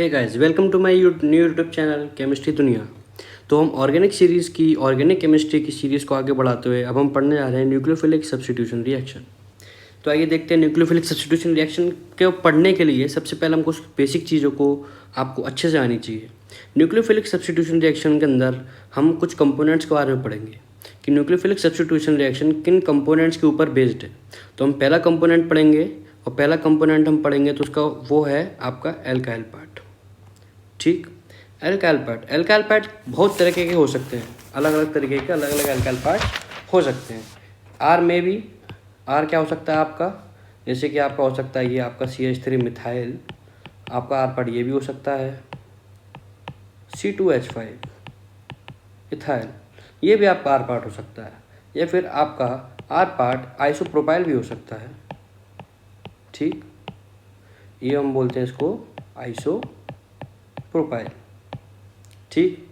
Hey guys, welcome to my new YouTube channel chemistry Duniya. तो हम organic chemistry की series को आगे बढ़ाते हुए अब हम पढ़ने जा रहे हैं न्यूक्लियोफिलिक सब्स्टिट्यूशन रिएक्शन। तो आइए देखते हैं न्यूक्लियोफिलिक सब्स्टिट्यूशन रिएक्शन के पढ़ने के लिए सबसे पहले हमको बेसिक चीज़ों को आपको अच्छे से आनी चाहिए। न्यूक्लियोफिलिक सब्स्टिट्यूशन रिएक्शन के अंदर हम कुछ कंपोनेंट्स के बारे में पढ़ेंगे कि न्यूक्लियोफिलिक सब्स्टिट्यूशन रिएक्शन किन कंपोनेंट्स के ऊपर बेस्ड है। तो हम पहला कंपोनेंट पढ़ेंगे और पहला कंपोनेंट हम पढ़ेंगे तो उसका वो है आपका एल्काइल पार्ट। ठीक, एल्काइल पार्ट बहुत तरीके के हो सकते हैं, अलग अलग तरीके के अलग अलग एल्काइल पार्ट हो सकते हैं। आर में भी आर क्या हो सकता है आपका, जैसे कि आपका हो सकता है ये आपका CH3 मिथाइल, आपका आर पार्ट ये भी हो सकता है C2H5 इथाइल, ये भी आपका आर पार्ट हो सकता है, या फिर आपका आर पार्ट आइसोप्रोपाइल भी हो सकता है। ठीक, ये हम बोलते हैं इसको आइसोप्रोपाइल। ठीक,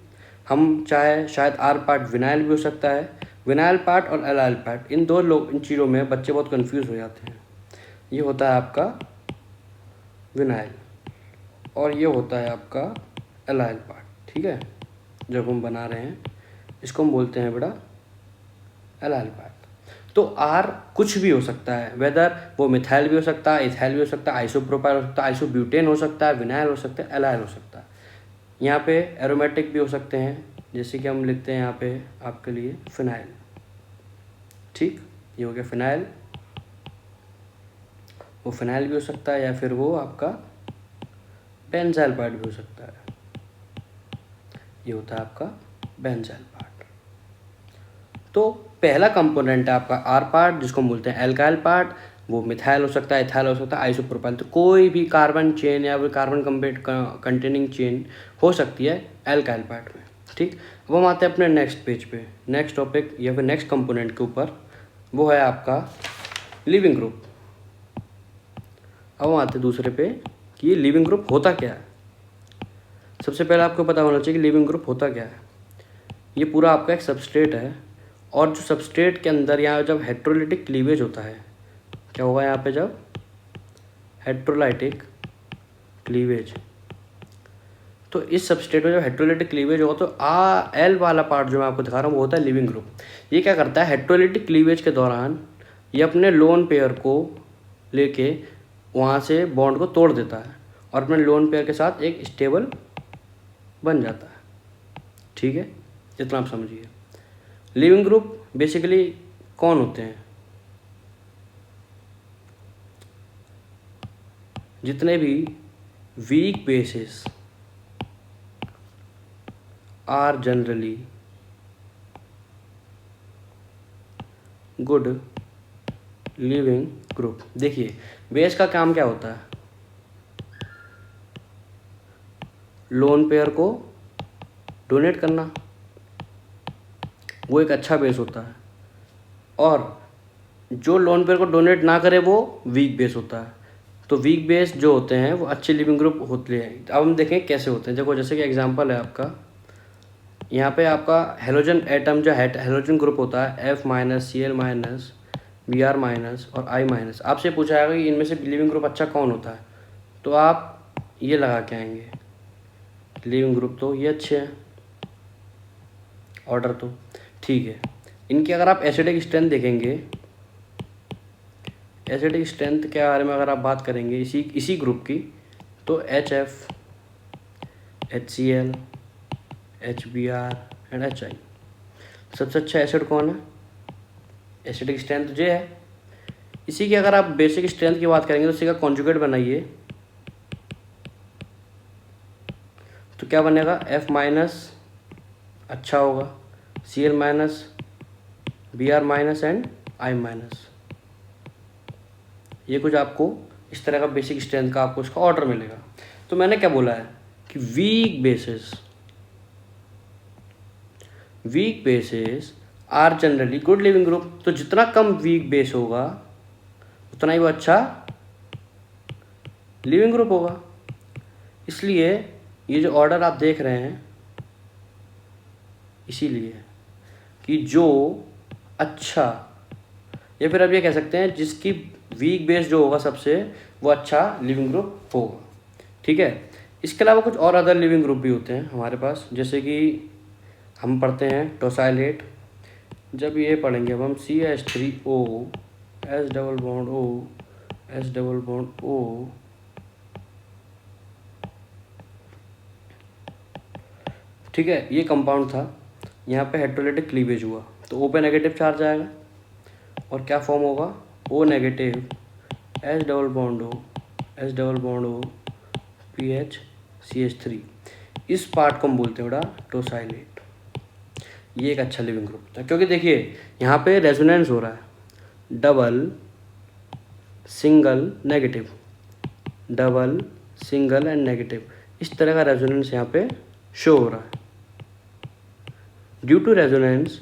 हम चाहे शायद आर पार्ट विनाइल भी हो सकता है। विनाइल पार्ट और एलाइल पार्ट, इन चीज़ों में बच्चे बहुत कंफ्यूज हो जाते हैं। ये होता है आपका विनाइल और ये होता है आपका एलाइल पार्ट। ठीक है, जब हम बना रहे हैं इसको हम बोलते हैं बेटा एलाइल पार्ट। तो आर कुछ भी हो सकता है, वेदर वो मिथाइल भी हो सकता है, इथाइल भी हो सकता है, आइसोप्रोपाइल हो सकता है, आइसोब्यूटेन हो सकता है, विनाइल हो सकता है, एलाइल हो सकता है। यहाँ पे एरोमेटिक भी हो सकते हैं, जैसे कि हम लिखते हैं यहाँ पे आपके लिए फिनाइल। ठीक, ये हो गया फिनाइल, वो फिनाइल भी हो सकता है या फिर वो आपका बेंजाइल पार्ट भी हो सकता है। ये होता है आपका बेंजाइल पार्ट। तो पहला कंपोनेंट है आपका आर पार्ट, जिसको हम बोलते हैं एल्काइल पार्ट। वो मिथाइल हो सकता है, इथाइल हो सकता है, आइसोप्रोपाइल, तो कोई भी कार्बन चेन या फिर कार्बन कंटेनिंग चेन हो सकती है एल्काइल पार्ट में। ठीक, अब हम आते हैं अपने नेक्स्ट पेज पे, नेक्स्ट टॉपिक या फिर नेक्स्ट कंपोनेंट के ऊपर, वो है आपका लिविंग ग्रुप। अब हम आते हैं दूसरे पे कि ये लिविंग ग्रुप होता क्या है। सबसे पहले आपको पता होना चाहिए कि लिविंग ग्रुप होता क्या है। ये पूरा आपका एक सबस्ट्रेट है, और जो सबस्ट्रेट के अंदर यहाँ जब हेट्रोलाइटिक क्लीवेज होता है, क्या होगा यहाँ पे जब हेट्रोलाइटिक क्लीवेज, तो इस सबस्ट्रेट में जब हेट्रोलाइटिक क्लीवेज होगा तो एल वाला पार्ट जो मैं आपको दिखा रहा हूँ वो होता है लिविंग ग्रुप। ये क्या करता है, हेट्रोलाइटिक क्लीवेज के दौरान ये अपने लोन पेयर को लेके वहाँ से बॉन्ड को तोड़ देता है और अपने लोन पेयर के साथ एक स्टेबल बन जाता है। ठीक है, इतना आप समझिए। लिविंग ग्रुप बेसिकली कौन होते हैं, जितने भी weak bases are generally good leaving group. देखिए, बेस का काम क्या होता है, लोन पेयर को डोनेट करना, वो एक अच्छा बेस होता है, और जो लोन पेयर को डोनेट ना करे वो वीक बेस होता है। तो वीक बेस जो होते हैं वो अच्छे लिविंग ग्रुप होते हैं। अब हम देखें कैसे होते हैं। देखो, जैसे कि एग्जांपल है आपका, यहाँ पे आपका हेलोजन एटम जो हेलोजन ग्रुप होता है F-, Cl-, Br- और I-। आपसे पूछा जाएगा कि इनमें से लिविंग ग्रुप अच्छा कौन होता है, तो आप ये लगा के आएंगे, लिविंग ग्रुप तो ये अच्छे हैं, ऑर्डर तो ठीक है। इनकी अगर आप एसिडिक स्ट्रेंथ देखेंगे, एसिडिक स्ट्रेंथ के बारे में अगर आप बात करेंगे इसी ग्रुप की, तो HF, HCl, HBr and HI। सबसे अच्छा एसिड कौन है, एसिडिक स्ट्रेंथ जो है। इसी की अगर आप बेसिक स्ट्रेंथ की बात करेंगे तो इसी का कॉन्जुगेट बनाइए, तो क्या बनेगा, F- अच्छा होगा, Cl-, Br- एंड I-। ये कुछ आपको इस तरह का बेसिक स्ट्रेंथ का आपको इसका ऑर्डर मिलेगा। तो मैंने क्या बोला है कि weak bases are generally good leaving group. तो जितना कम वीक बेस होगा उतना ही वो अच्छा लिविंग ग्रुप होगा। इसलिए ये जो ऑर्डर आप देख रहे हैं, इसीलिए कि जो अच्छा, या फिर अब ये कह सकते हैं जिसकी वीक बेस जो होगा सबसे, वो अच्छा लिविंग ग्रुप होगा। ठीक है, इसके अलावा कुछ और अदर लिविंग ग्रुप भी होते हैं हमारे पास, जैसे कि हम पढ़ते हैं टोसाइलेट। जब ये पढ़ेंगे अब हम CH3O S double bond O S double bond O, ठीक है, ये कंपाउंड था, यहाँ पे हेटेरोलिटिक क्लीवेज हुआ तो O पे नेगेटिव चार्ज आएगा और क्या फॉर्म होगा, O negative S double bond O S double bond O PH CH3। इस पार्ट को हम बोलते हैं बेटा टोसाइलेट। ये एक अच्छा लिविंग ग्रुप था, क्योंकि देखिए यहाँ पे रेजोनेंस हो रहा है, double single negative, double single and negative, इस तरह का रेजोनेंस यहाँ पे शो हो रहा है। ड्यू टू रेजोनेंस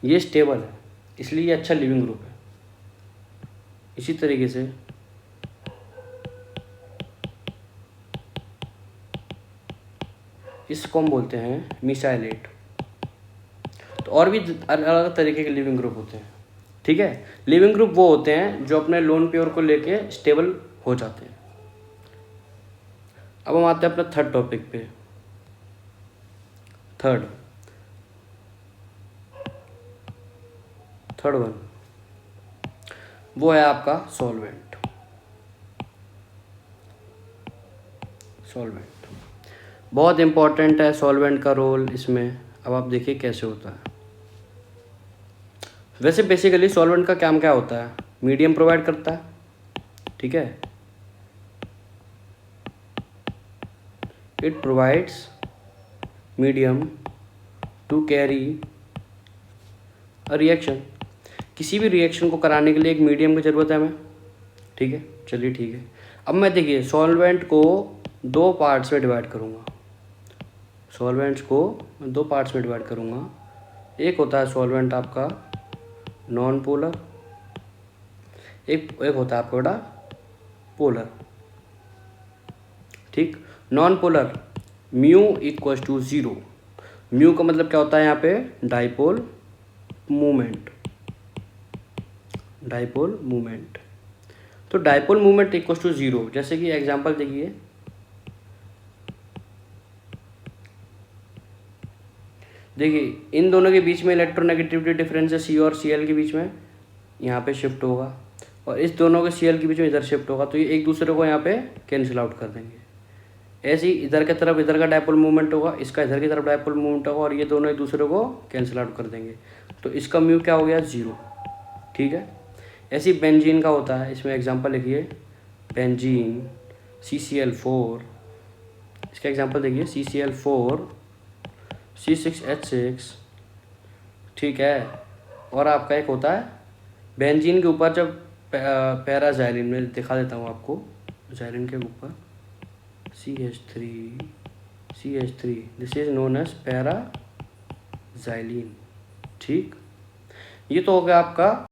ये स्टेबल है, इसलिए ये अच्छा लिविंग ग्रुप है। इसी तरीके से इसको हम बोलते हैं मिसाइलेट। तो और भी अलग अलग तरीके के लिविंग ग्रुप होते हैं, ठीक है। लिविंग ग्रुप वो होते हैं जो अपने लोन पेयर को लेके स्टेबल हो जाते हैं। अब हम आते हैं अपने थर्ड टॉपिक पे। थर्ड वन वो है आपका सॉल्वेंट। बहुत इंपॉर्टेंट है सॉल्वेंट का रोल इसमें। अब आप देखिए कैसे होता है। वैसे बेसिकली सॉल्वेंट का काम क्या होता है, मीडियम प्रोवाइड करता है, ठीक है। It provides medium to carry a reaction. किसी भी रिएक्शन को कराने के लिए एक मीडियम की ज़रूरत है हमें, ठीक है। चलिए ठीक है, अब मैं देखिए सॉल्वेंट को दो पार्ट्स में डिवाइड करूँगा। सॉल्वेंट्स को दो पार्ट्स में डिवाइड करूँगा। एक होता है सॉल्वेंट आपका नॉन पोलर, एक होता है आपका बेटा पोलर, ठीक। Non polar mu equals to 0। Mu का मतलब क्या होता है यहाँ पे, डाइपोल मूवमेंट। डाइपोल मूवमेंट, तो डाइपोल मूवमेंट इक्वल्स टू 0। जैसे कि एग्जांपल देखिए, देखिए इन दोनों के बीच में इलेक्ट्रोनेगेटिविटी डिफरेंस है C और Cl के बीच में, यहाँ पे शिफ्ट होगा, और इस दोनों के Cl के बीच में इधर शिफ्ट होगा, तो ये एक दूसरे को यहाँ पे कैंसिल आउट कर देंगे। ऐसे ही इधर की तरफ इधर का डाइपोल मूवमेंट होगा, इसका इधर की तरफ डाइपोल मूवमेंट होगा, और ये दोनों एक दूसरे को कैंसिल आउट कर देंगे, तो इसका म्यू क्या हो गया 0, ठीक है। ऐसे ही बेंजीन का होता है, इसमें एग्जांपल लिखिए बेंजीन CCl4, इसका एग्जांपल देखिए CCl4 C6H6, ठीक है। और आपका एक होता है बेंजीन के ऊपर जब पैराजाइलिन, में दिखा देता हूँ आपको, जाइलिन के ऊपर CH3, this is known as paraxylene, ठीक। ये तो हो गया आपका